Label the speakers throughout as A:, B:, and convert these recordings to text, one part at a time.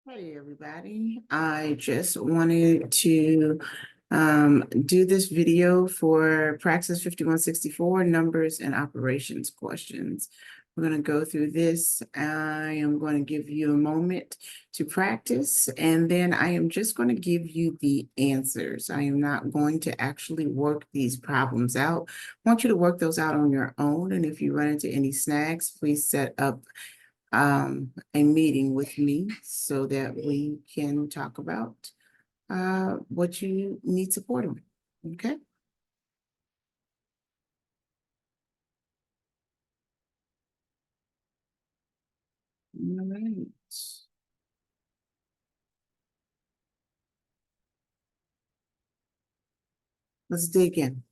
A: Hey, everybody. I just wanted to do this video for Praxis 5164 numbers and operations questions. We're going to go through this. I am going to give you a moment to practice, and then I am just going to give you the answers. I am not going to actually work these problems out. I want you to work those out on your own, and if you run into any snags, please set up a meeting with me so that we can talk about what you need support on. Okay? All right. Let's dig in.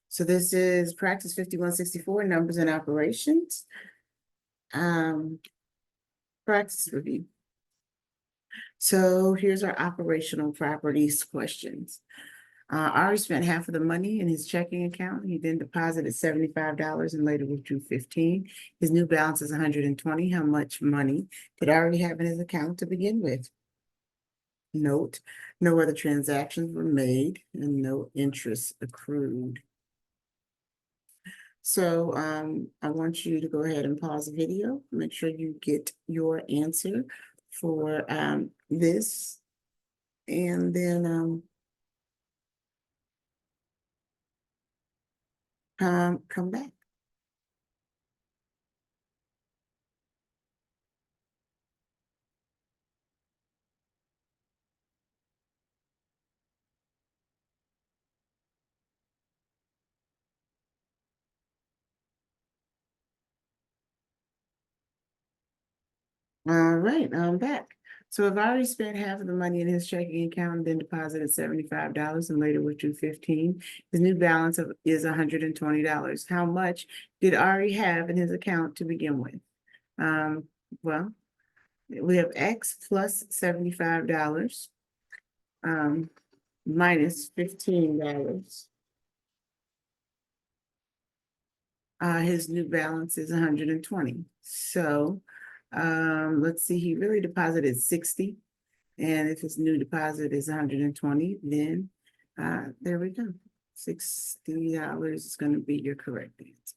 A: So this is Practice 5164, Numbers and Operations. Practice review. So here's our operational properties questions. Ari spent half of the money in his checking account. He then deposited $75 and later withdrew 15. His new balance is 120. How much money did Ari have in his account to begin with? Note, no other transactions were made and no interest accrued. So I want you to go ahead and pause the video. Make sure you get your answer for this. And then come back. All right, I'm back. So I've already spent half of the money in his checking account and then deposited $75 and later withdrew 15. His new balance is $120. How much did Ari have in his account to begin with? Well, we have X plus $75 minus $15. His new balance is 120. So let's see, he really deposited 60. And if his new deposit is 120, then there we go. $60 is going to be your correct answer.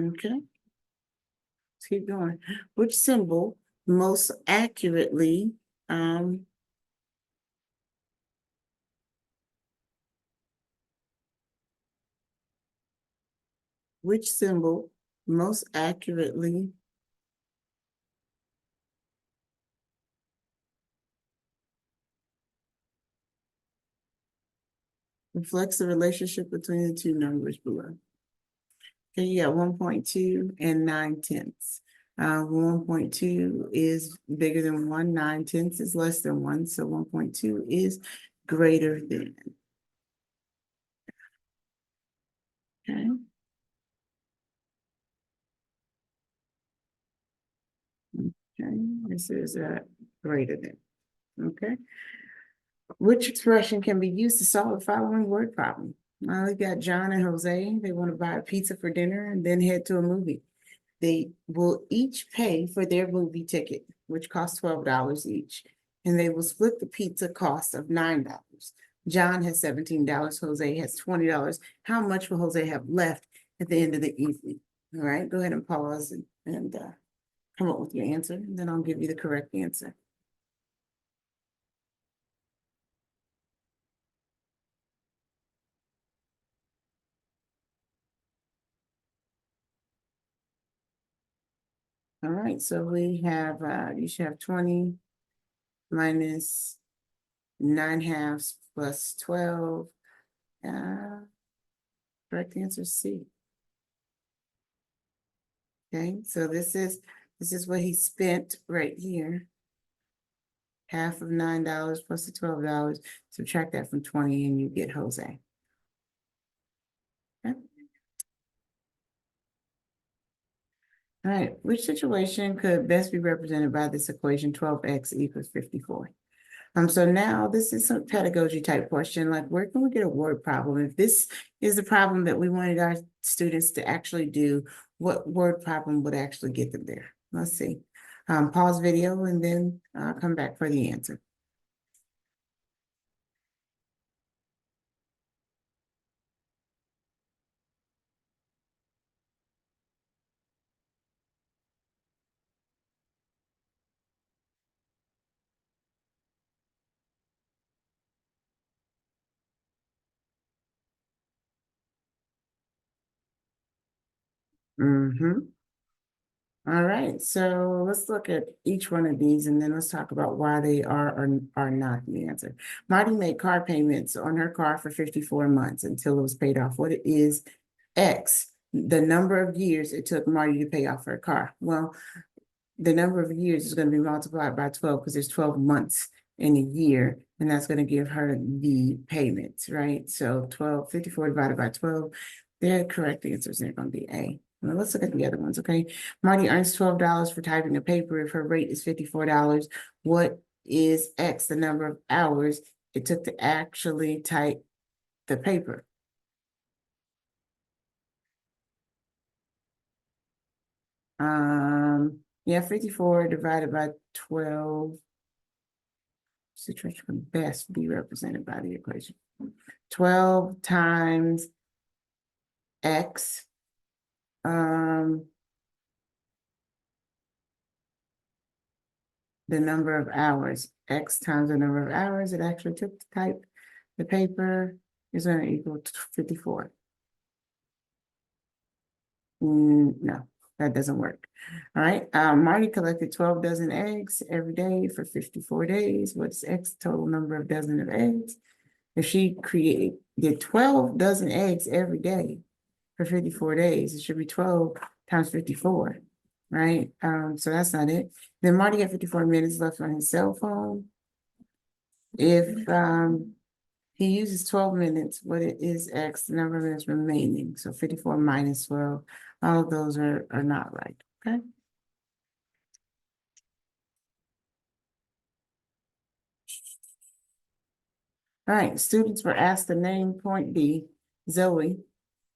A: Okay, let's keep going. Which symbol most accurately which symbol most accurately reflects the relationship between the two numbers below? Okay, you got 1.2 and 9/10. 1.2 is bigger than 1, 9/10 is less than 1, so 1.2 is greater than. Okay. Okay, this is greater than. Okay. Which expression can be used to solve the following word problem? We got John and Jose. They want to buy a pizza for dinner and then head to a movie. They will each pay for their movie ticket, which costs $12 each, and they will split the pizza cost of $9. John has $17. Jose has $20. How much will Jose have left at the end of the evening? All right, go ahead and pause and come up with your answer, and then I'll give you the correct answer. All right, so we have, you should have 20 minus 9/2 plus 12. Correct answer C. Okay, so this is what he spent right here. Half of $9 plus the $12. Subtract that from 20 and you get Jose. Okay. All right, which situation could best be represented by this equation 12x equals 54? So now this is some pedagogy type question, like where can we get a word problem? If this is the problem that we wanted our students to actually do, what word problem would actually get them there? Let's see. Pause video and then I'll come back for the answer. All right, so let's look at each one of these and then let's talk about why they are or are not the answer. Marty made car payments on her car for 54 months until it was paid off. What is X, the number of years it took Marty to pay off her car? Well, the number of years is going to be multiplied by 12 because there's 12 months in a year, and that's going to give her the payments, right? So 54 divided by 12, the correct answers are going to be A. Well, let's look at the other ones, okay? Marty earns $12 for typing a paper. If her rate is $54, what is X, the number of hours it took to actually type the paper? Yeah, 54 divided by 12. Situation can best be represented by the equation. 12 times X. The number of hours. X times the number of hours it actually took to type the paper is going to equal to 54. No, that doesn't work. All right. Marty collected 12 dozen eggs every day for 54 days. What's X total number of dozen of eggs? If she did 12 dozen eggs every day for 54 days, it should be 12 times 54, right? So that's not it. Then Marty had 54 minutes left on his cell phone. If he uses 12 minutes, what is X, the number of minutes remaining? So 54 minus 12, all of those are not right, okay? All right, students were asked to name point B. Zoe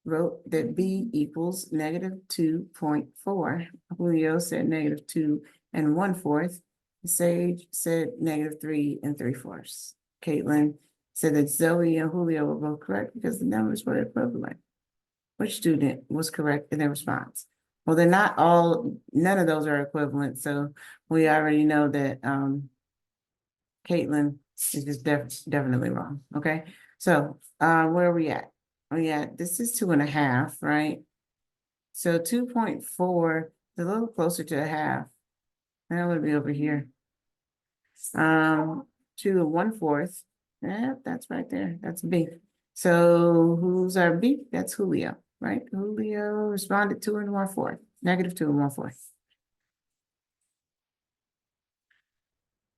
A: wrote that B equals -2.4. Julio said -2 and 1/4. Sage said -3 and 3/4. Caitlin said that Zoe and Julio were both correct because the numbers were equivalent. Which student was correct in their response? Well, they're not all, none of those are equivalent. So we already know that Caitlin is just definitely wrong. Okay. So where are we at? Oh yeah, this is 2.5, right? So 2.4 is a little closer to a half. That would be over here. 2 1/4. Yeah, that's right there. That's B. So who's our B? That's Julio, right? Julio responded 2 1/4. -2 and 1/4.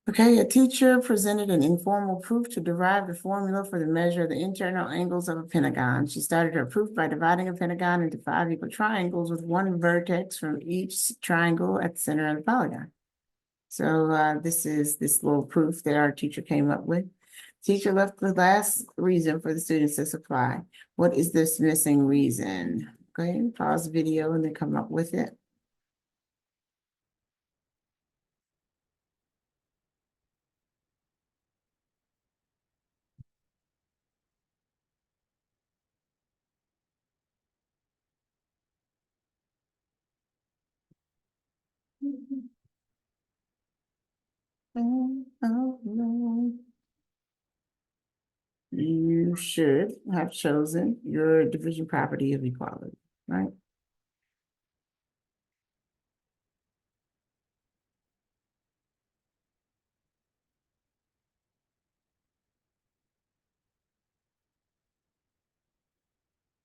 A: Okay, a teacher presented an informal proof to derive the formula for the measure of the internal angles of a pentagon. She started her proof by dividing a pentagon into 5 equal triangles with one vertex from each triangle at the center of the polygon. So this is this little proof that our teacher came up with. Teacher left the last reason for the students to supply. What is this missing reason? Okay, pause the video and then come up with it. Oh, no. You should have chosen your division property of equality, right?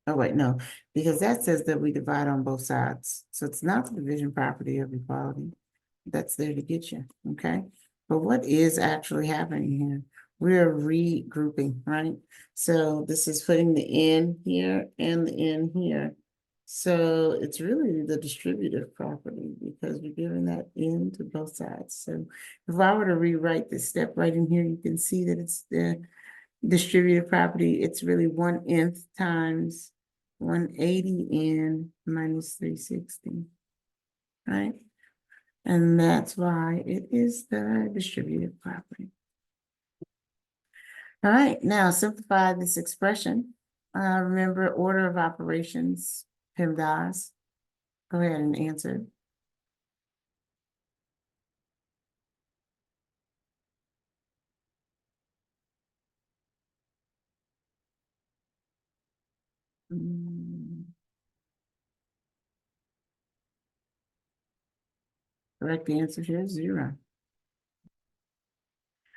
A: Oh, wait, no, because that says that we divide on both sides. So it's not the division property of equality. That's there to get you, okay? But what is actually happening here? We're regrouping, right? So this is putting the N here and the N here. So it's really the distributive property because we're giving that in to both sides. So if I were to rewrite this step right in here, you can see that it's the distributive property. It's really 1/nth times 180n minus 360, right? And that's why it is the distributive property. All right, now simplify this expression. Remember order of operations, PEMDAS. Go ahead and answer. Correct answer here is 0.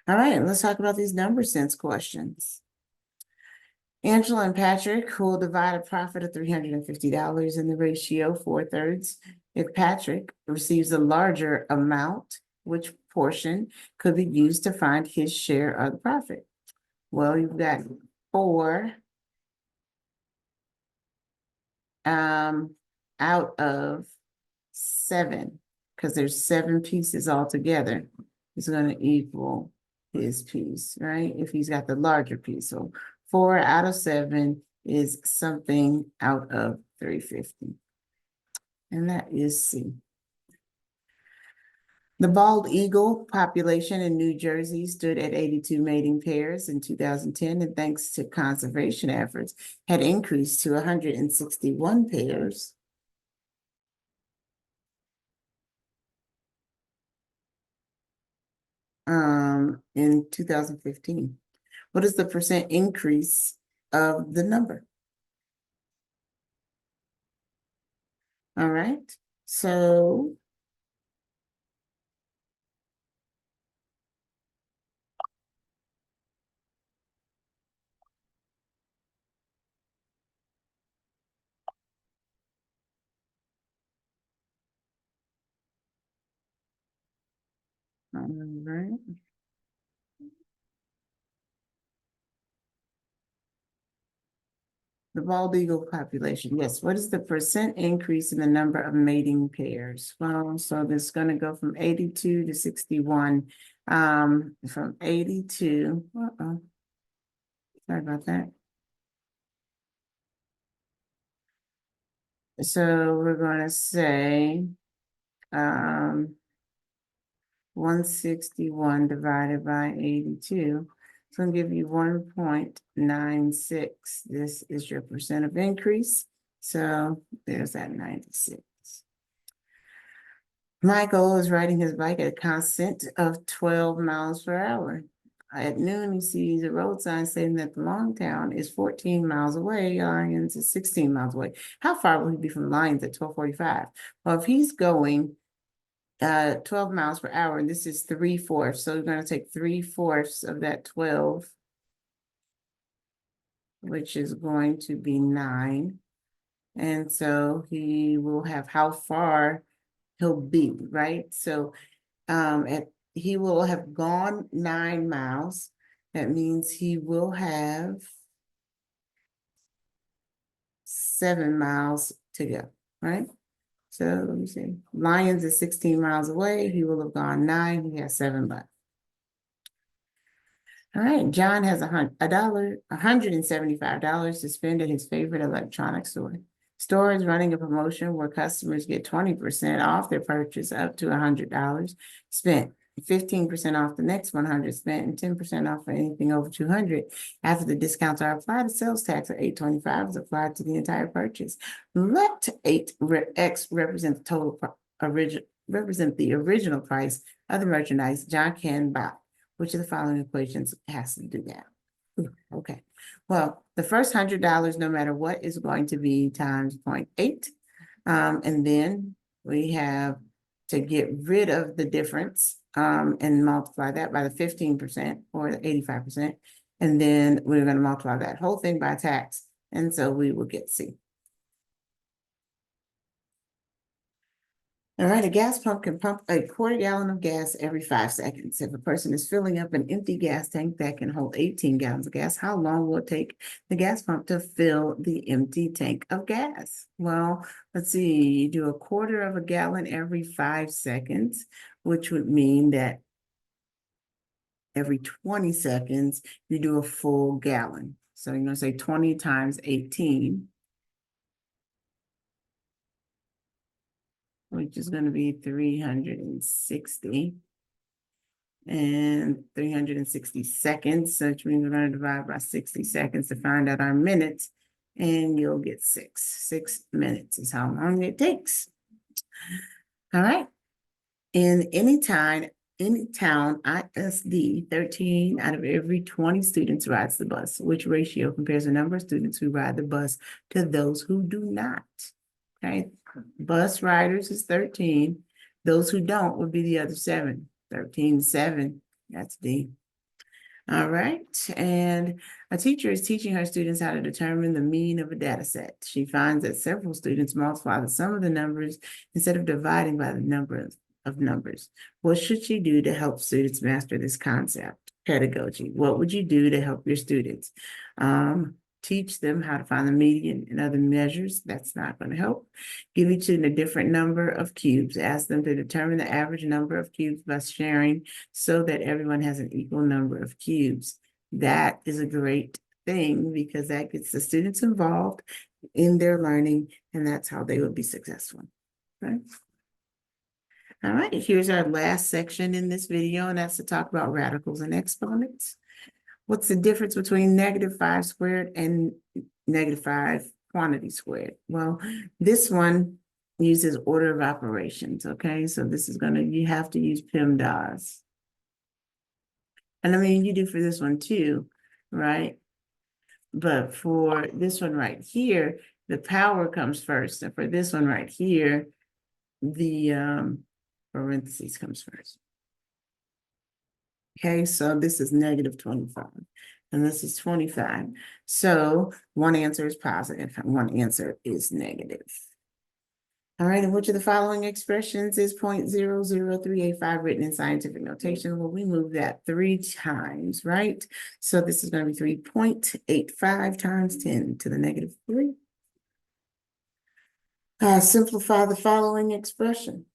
A: All right, let's talk about these number sense questions. Angela and Patrick will divide a profit of $350 in the ratio 4/3. If Patrick receives a larger amount, which portion could be used to find his share of the profit? Well, you've got 4 out of 7, because there's 7 pieces altogether. It's going to equal his piece, right? If he's got the larger piece. So 4 out of 7 is something out of 350. And that is C. The bald eagle population in New Jersey stood at 82 mating pairs in 2010, and thanks to conservation efforts, had increased to 161 pairs. In 2015. What is the percent increase of the number? All right, so all right. The bald eagle population, yes. What is the percent increase in the number of mating pairs? Well, so this is going to go from 82 to 61. From 82. Sorry about that. So we're going to say 161 divided by 82. It's going to give you 1.96. This is your percent of increase. So there's that 96. Michael is riding his bike at a constant of 12 miles per hour. At noon, he sees a road sign saying that the Longtown is 14 miles away, Lyons is 16 miles away. How far will he be from Lyons at 12:45? Well, if he's going 12 miles per hour, and this is 3/4, so we're going to take 3/4 of that 12, which is going to be 9. And so he will have how far he'll be, right? So he will have gone 9 miles. That means he will have 7 miles to go, right? So let me see. Lyons is 16 miles away. He will have gone 9. He has 7 left. All right, John has $175 to spend at his favorite electronics store. Store is running a promotion where customers get 20% off their purchase up to $100 spent, 15% off the next 100 spent, and 10% off for anything over 200. After the discounts are applied, a sales tax of $8.25 is applied to the entire purchase. Let X represent the total represent the original price of the merchandise John can buy. Which of the following equations has to do that? Okay, well, the first $100, no matter what, is going to be times 0.8. And then we have to get rid of the difference and multiply that by the 15% or the 85%. And then we're going to multiply that whole thing by tax. And so we will get C. All right, a gas pump can pump a quarter gallon of gas every 5 seconds. If a person is filling up an empty gas tank that can hold 18 gallons of gas, how long will it take the gas pump to fill the empty tank of gas? Well, let's see, you do a quarter of a gallon every 5 seconds, which would mean that every 20 seconds, you do a full gallon. So you're gonna say 20 times 18, which is gonna be 360. And 360 seconds, so which means we're going to divide by 60 seconds to find out our minutes, and you'll get 6 minutes is how long it takes. All right. In any town, ISD, 13 out of every 20 students rides the bus. Which ratio compares the number of students who ride the bus to those who do not? Okay, bus riders is 13. Those who don't would be the other 7. 13, 7, that's D. All right, and a teacher is teaching her students how to determine the mean of a data set. She finds that several students multiply the sum of the numbers instead of dividing by the number of numbers. What should she do to help students master this concept? Pedagogy. What would you do to help your students? Teach them how to find the median and other measures. That's not going to help. Give each student a different number of cubes. Ask them to determine the average number of cubes by sharing so that everyone has an equal number of cubes. That is a great thing because that gets the students involved in their learning, and that's how they will be successful. Right? All right, here's our last section in this video, and that's to talk about radicals and exponents. What's the difference between -5 squared and -5 quantity squared? Well, this one uses order of operations, okay? So this is you have to use PEMDAS. And I mean, you do for this one too, right? But for this one right here, the power comes first. And for this one right here, the parentheses comes first. Okay, so this is -25, and this is 25. So one answer is positive, and one answer is negative. All right, and which of the following expressions is 0.00385 written in scientific notation? Well, we move that 3 times, right? So this is going to be 3.85 times 10 to the -3. Simplify the following expression.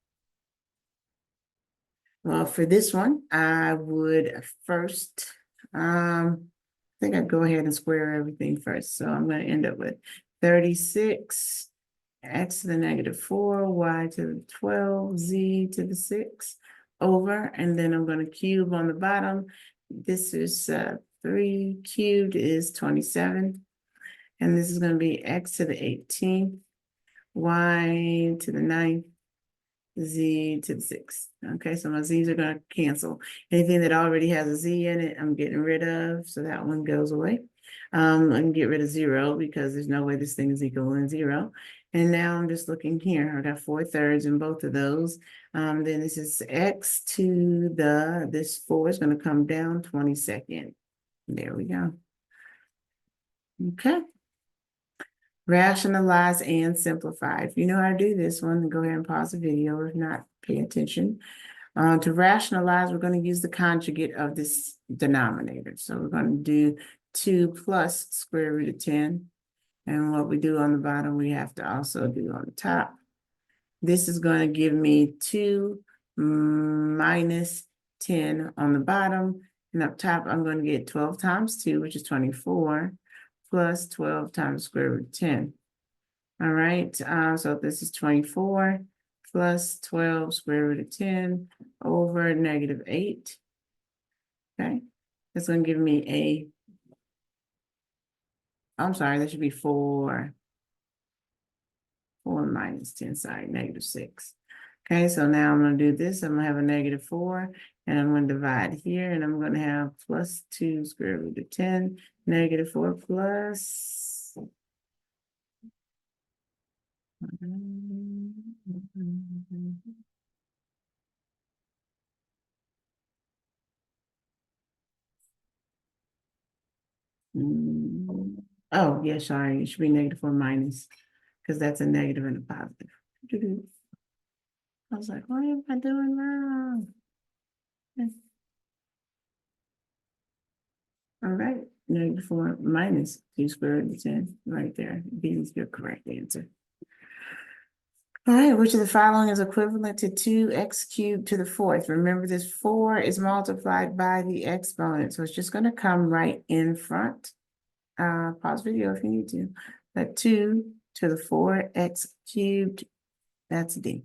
A: Well, for this one, I would first, I think I'd go ahead and square everything first. So I'm going to end up with 36, x to the -4, y to the 12, z to the 6 over, and then I'm going to cube on the bottom. This is 3 cubed is 27, and this is going to be x to the 18th, y to the 9th, z to the 6th. Okay, so my z's are going to cancel. Anything that already has a z in it, I'm getting rid of, so that one goes away. I can get rid of 0 because there's no way this thing is equal to 0. And now I'm just looking here. I got 4/3 in both of those. Then this is x to this 4 is going to come down 22nd. There we go. Okay. Rationalize and simplify. If you know how to do this one, then go ahead and pause the video. If not, pay attention. To rationalize, we're going to use the conjugate of this denominator. So we're going to do 2 plus square root of 10. And what we do on the bottom, we have to also do on the top. This is going to give me 2 minus 10 on the bottom. And up top, I'm going to get 12 times 2, which is 24, plus 12 times square root of 10. All right, so this is 24 plus 12 square root of 10 over -8. Okay, that's going to give me I'm sorry, that should be 4 minus 10, sorry, -6. Okay, so now I'm going to do this. I'm going to have a -4, and I'm going to divide here, and I'm going to have plus 2 square root of 10, -4 plus. Oh, yeah, sorry, it should be -4 minus, because that's a negative and a positive. I was like, what am I doing wrong? All right, -4 minus 2 square root of 10, right there. B is your correct answer. All right, which of the following is equivalent to 2x cubed to the fourth? Remember, this 4 is multiplied by the exponent, so it's just going to come right in front. Pause video if you need to. But 2 to the 4x cubed, that's D.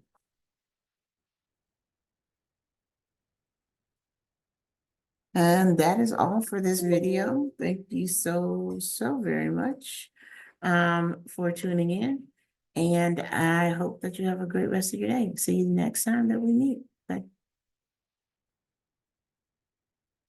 A: And that is all for this video. Thank you so very much for tuning in. And I hope that you have a great rest of your day. See you next time that we meet. Bye.